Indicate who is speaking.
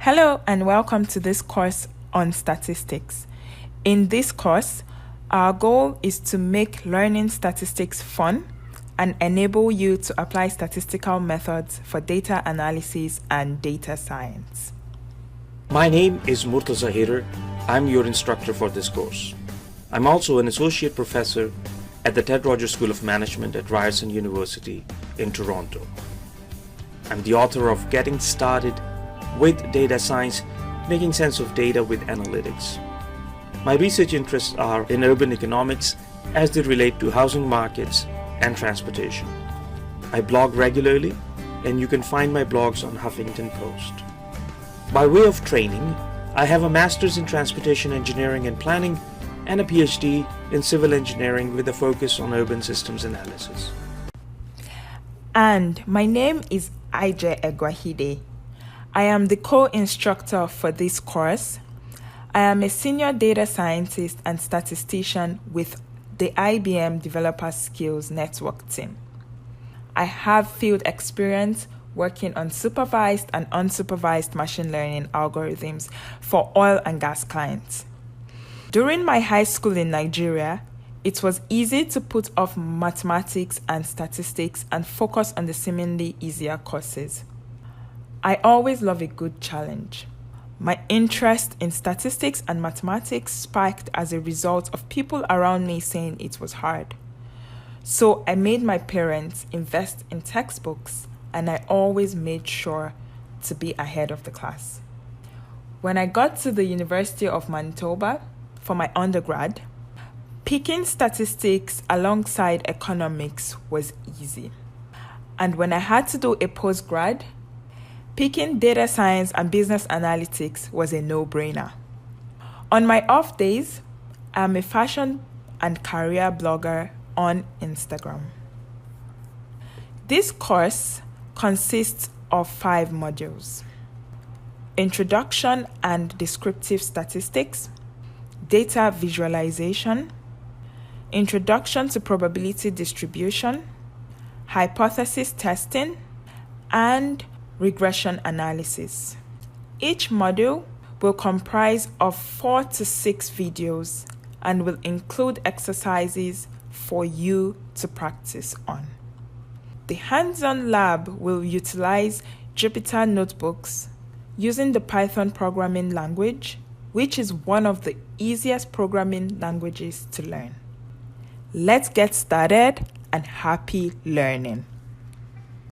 Speaker 1: Hello and welcome to this course on statistics. In this course, our goal is to make learning statistics fun and enable you to apply statistical methods for data analysis and data science.
Speaker 2: My name is Murtaza Haider. I'm your instructor for this course. I'm also an associate professor at the Ted Rogers School of Management at Ryerson University in Toronto. I'm the author of Getting Started with Data Science, Making Sense of Data with Analytics. My research interests are in urban economics as they relate to housing markets and transportation. I blog regularly, and you can find my blogs on Huffington Post. By way of training, I have a master's in transportation engineering and planning and a PhD in civil engineering with a focus on urban systems analysis.
Speaker 1: And my name is Aije Egwahide. I am the co-instructor for this course. I am a senior data scientist and statistician with the IBM Developer Skills Network team. I have field experience working on supervised and unsupervised machine learning algorithms for oil and gas clients. During my high school in Nigeria, it was easy to put off mathematics and statistics and focus on the seemingly easier courses. I always love a good challenge. My interest in statistics and mathematics spiked as a result of people around me saying it was hard. So I made my parents invest in textbooks, and I always made sure to be ahead of the class. When I got to the University of Manitoba for my undergrad, picking statistics alongside economics was easy. And when I had to do a postgrad, picking data science and business analytics was a no-brainer. On my off days, I'm a fashion and career blogger on Instagram. This course consists of 5 modules: Introduction and Descriptive Statistics, Data Visualization, Introduction to Probability Distribution, Hypothesis Testing, and Regression Analysis. Each module will comprise of 4 to 6 videos and will include exercises for you to practice on. The hands-on lab will utilize Jupyter notebooks using the Python programming language, which is one of the easiest programming languages to learn. Let's get started and happy learning.